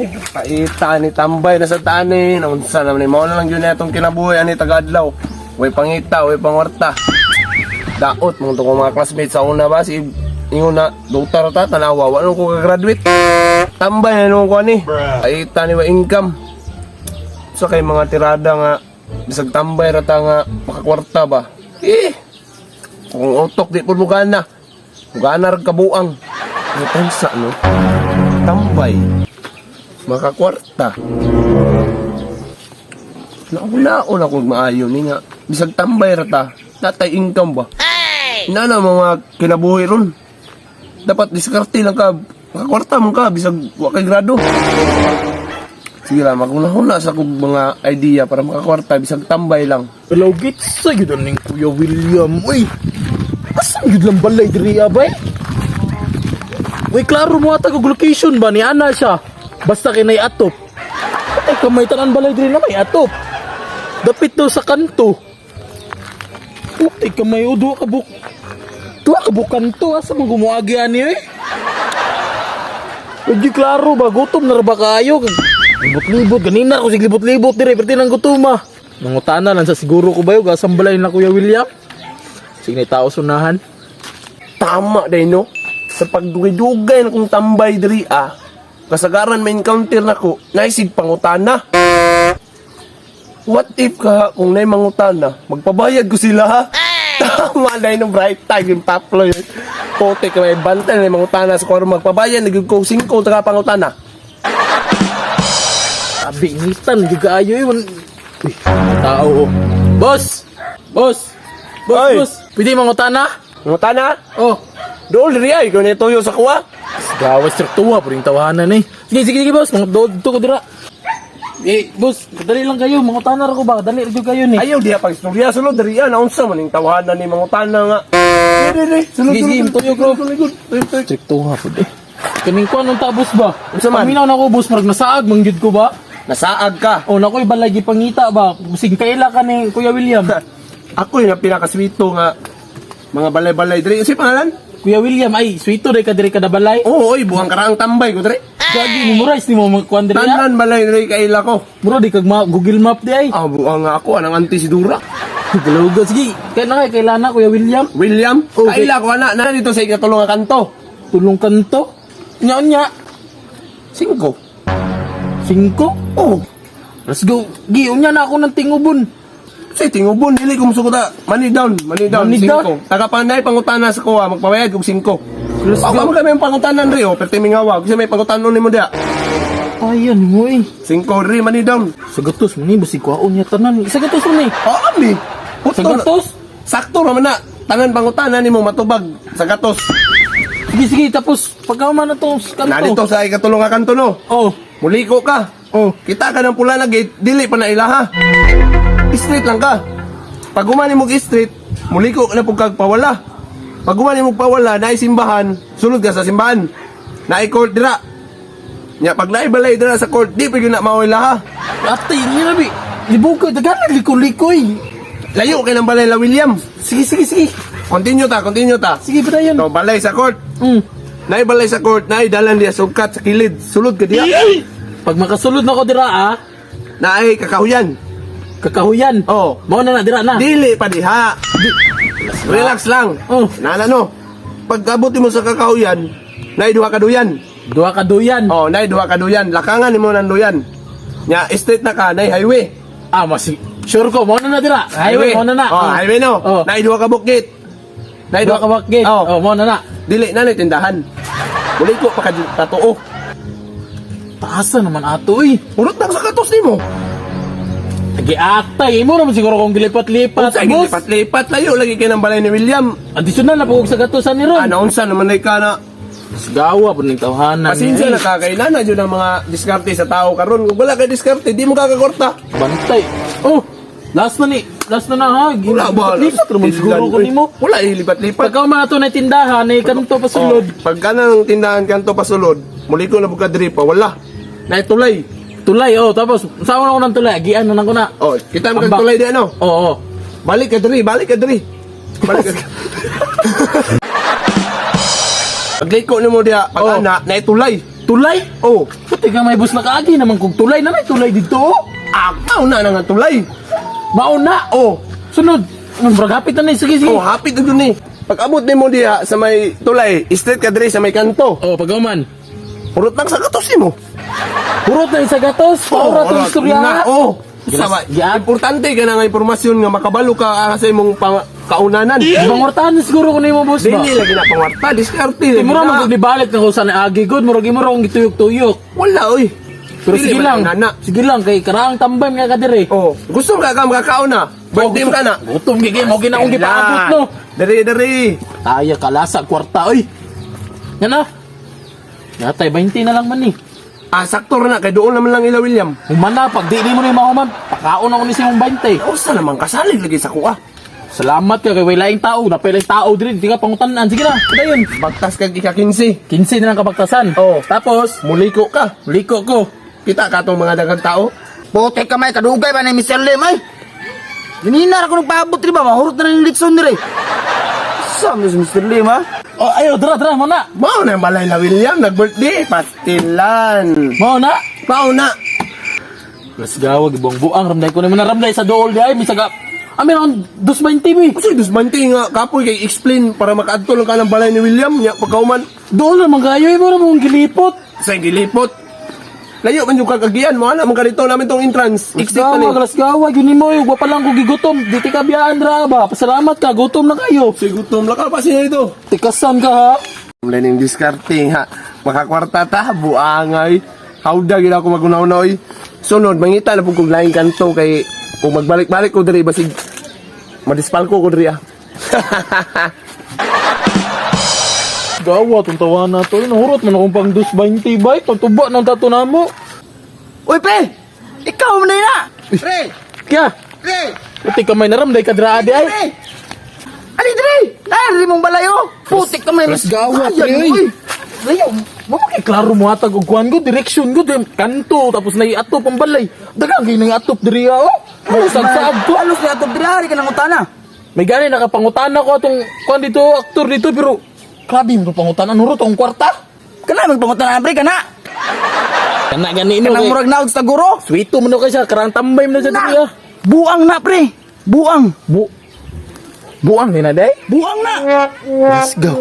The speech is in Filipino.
Paita ni tambay na sa tani. Naunsa naman ni mao na lang yun na itong kinabuhi ani tagadlaw. Way pangita, way pangwarta. Daot mong to mga classmates sa una ba si ingon na doktor ta tanawa wala ko ka-graduate. Tambay na nung ko ni. Paita ni wa income. So kay mga tirada nga bisag tambay rata nga makakwarta ba. Kung utok di pud mo gana. Gana rag kabuang. Ano pensa no? Tambay. Makakwarta. Nauna-una akong maayo ni nga. Bisag tambay rata. Natay income ba? Inana mga kinabuhi ron. Dapat diskarte lang ka. Makakwarta mo ka. Bisag wakay grado. Sige lang, magunahuna sa kong mga idea para makakwarta. Bisag tambay lang. Hello, gits. Sa yun ang Kuya William. Uy, asan yun lang balay diri abay? Uy, klaro mo ata kong location ba? Ni Ana siya. Basta kinay atop. Ay, kamay tanan balay diri na may atop. Dapit daw sa kanto. Puti kamay o, duwa kabuk. Duwa kabuk kanto. Asa mong gumuagi ani eh? Uy, klaro ba? Gutom na ba kayo? Libot-libot. Ganina ako sige libot-libot dire. Perti ng gutuma. Nangutana lang sa siguro ko ba yung gasang balay na Kuya William? Sige na tao sunahan. Tama day no. Sa pagdugay-dugay na kong tambay diri kasagaran may encounter na ko, naisig pangutana. What if ka kung na'y mangutana, magpabayad ko sila ha? Tama day no bright time yung taplo yun. Pote ka may bantay na mangutana sa koro magpabayad, naging ko 5 taka pangutana. Sabi, ngitan, juga ayo yun. Uy, tao oh. Boss! Boss! Boss, Oy. boss! Pwede mangutana? Mangutana? Oh. Dool diri ay, kung tuyo sa kuha. Gawas traktuwa, puring tawanan eh. Sige, boss. Mga dodo ko dira. Boss, kadali lang kayo. Mangutana ra ko ba? Kadali rin kayo ni. Ayaw diya pag istorya sulod diri naunsa man ning tawanan ni mangutana nga. Diri, sulod. Sige, tuyo ko. Traktuwa po eh. Kaning ko anong tabos ba? Unsa man? Paminaw na ko, boss. Marag nasaag, mangyud ko ba? Nasaag ka. O, nako'y balagi pangita ba? Musing kaila ka ni Kuya William. Ako yung pinakaswito nga mga balay-balay diri. Kasi pangalan? Kuya William, ay, sweeto rin ka diri ka na balay. Oo, oy, buhang karaang tambay ko diri. Gagi, memorize ni mo magkuhan diri ya. Tanan balay diri kaila ko. Bro, di kag Google Map di ay. Buhang nga ako anang anti si Dura. Galugo, sige. Kaya na kayo, kailan na, Kuya William? William, Okay. kaila ko na dito sa ikatulong nga kanto. Tulong kanto. Nya. 5. 5? Oh, Let's go. Giyon niya na ako ng tingubon. say tingubon dili ko musugot money down, Money 5. down? Taga panday pangutana sa kuha, magpabayad kog 5. Let's Ako go. mo kami ang pangutanan ri perti mingawa kasi may pangutanon nimo dia. Ayan mo eh. 5 ri money down. Sa gatos mo ni, basi kwaon niya tanan. Sa gatos mo ni. Ami. Sa gatos? Sakto naman na. Tanan pangutanan nimo matubag sa gatos. Sige, tapos pagkauman na to sa kanto. Nadito sa ikatulong nga kanto no. Oh. Muliko ka. Oh. Kita ka ng pula na gate, dili pa na ilaha. Straight lang ka. Pag gumani mo straight, muliko ka na pug pawala. Pag gumani mo pawala, naay simbahan, sulod ka sa simbahan. Naay court dira. Nya pag naay balay dira sa court, di pa yun na mao ilaha. Ate, hindi na bi. Libog ko, dagan liko-likoy. Layo kay ng balay la William. Sige. Continue ta. Sige, Brian. No, balay sa court. Naay balay sa court, naay dalan diya sukat sa kilid. Sulod ka diya. Pag makasulod na ko dira Naay kakahuyan. kakahuyan. Oh. Mao na dira na. Dili pa diha. Relax lang. Oh. Nana no. Pag abuti mo sa kakahuyan, naay duha ka duyan. Duha ka duyan. Oh, naay duha ka duyan. Lakangan nimo nang duyan. Nya straight na ka, naay highway. Sure ko, mao na dira. Highway, mao na. Oh, highway no. Oh. Naay duha ka bukit. Naay Duha ka bakit. Oh. Mao na. Dili na ni tindahan. Muli ko pa ka tatuo. Taasa naman ato eh. Urot lang sa katos nimo. Nag-atay mo naman siguro kung gilipat-lipat. Sa Boss, lipat-lipat layo lagi kay ng balay ni William. additional na pagod sa gatusan ni Ron. Unsa naman ay ka na. Gawa po ng tawhanan. Pasensya na kakailan na jud ang mga diskarte sa tao karon. Kung wala kay diskarte, di mo kakakorta. Bantay. Oh, last na ha. Wala ba? Lipat naman siguro ko nimo. Wala ilipat-lipat. Pagka umato na tindahan, kanto pa sulod. Pagka nang tindahan kanto pasulod, muli ko na buka diri pa wala. Naitulay. Tulay, tapos saan ako ng tulay? Agian na ko na. Oh, kita mo kang Amba. tulay di ano? Oo. Balik ka diri. Balik ka. Pagliko nimo dia, pag ana, naitulay. Tulay? Oh, Puti ka may bus na kaagi naman kung tulay na may tulay dito. akaw na nga tulay. Mauna. Oh, Sunod. Bragapit na na. Sige, sige. oh, happy to dun eh. Pag abot ni mo diha sa may tulay, straight ka diri sa may kanto. Oh, pagauman. Purot lang sa katos mo. Purot na isa gatos. Paura to istorya. Oh, sama. Importante ka na nga impormasyon nga makabalo ka sa imong kaunanan. Ibang wartahan siguro kung mo boss ba? Dili lagi na pangwarta, diskarte. Mura magdibalit na kung saan agi good. Mura akong gituyok-tuyok. Wala oy. Pero Dili sige man lang. nana. Sige lang. Kay karaang tambay mga kadiri. Oh, gusto ka makakauna. Birthday mo ka na. Gutom gigi. Mo ginakong gipaabot no. Dari. Kaya kalasa kwarta. Oy. Yan na. Natay 20 na lang man ni. Ah, sakto na kay doon naman lang ila William. Humana, pag di mo na yung mahuman, pakaon ako ni si mong 20. Usa naman kasalig lagi sa kuha. Salamat ka kay wala yung tao. Napilang tao diri. Di ka pangutanan. Sige na. Kada yun. Bagtas kag ika-15. 15 na lang kapagtasan. Oh. Tapos, Muliko ka. liko ko. Kita ka tong mga daghang tao. Bote ka may kadugay ba ni Mr. Lim ay? Ginina ako nagpaabot rin ba? Mahurot na ng litson rin. Saan si Mr. Lim ha? Oh, ayo, dra, muna. Mao na yung balay na William, nag-birthday. Pastilan. Mao na. Pauna. Let's go, buang-buang. Ramday ko naman na ramday sa dool di ay. Misaga. Amin akong 220 mi. Kasi dusmanti nga kapoy kay explain para makaadto lang ka ng balay ni William nya pagkauman Dool na magayoy mo na mong gilipot. sa gilipot. Layo man yung kakagian mo ana man kadito namin tong entrance. Let's Exit go, pa ni. let's go. Yun mo, wa pa lang ko gigutom. Di ti ka biyaan ra ba. Pasalamat ka, gutom na kayo. Sigutom la ka pa siya ito. Tikasan ka ha. Lening discarding ha. Makakwarta ta buangay. Hawda gid ako magunaw-unoy. Sunod mangita na pug kog laing kanto kay kung magbalik-balik ko diri basig madispal ko diri ah. Gawat, ang tawa na to. Nahurot man akong pang 220 ba? Pagtuba ng tato na mo. Uy, pre! Ikaw mo na yun ha! Pre! Kaya, Pre! puti ka may naramday ka draade ay. Pre! Ali, Dre! Nari mong balayo! Putik ka may... Mas gawat, Ayan, pre. uy! Layo! Klaro mo hatag og kuan ko, direksyon ko, kanto, tapos naiatop ang balay. Dagang kayo nang-atop diri ako. May sagsag ko. Alos na itong dirari ka ng utana! May gani, nakapangutana ko atong kuan dito, aktor dito, pero grabe mo pangutana, nurot ang kwarta. Kana magpangutan na, pre, kana! Kana gani no. Kanang murag naog sa guro! Sweeto mo na kayo siya, karang tambay mo na siya diri ah. Buang na, pre! Buang! Buang ni na day. Buang na! Let's go.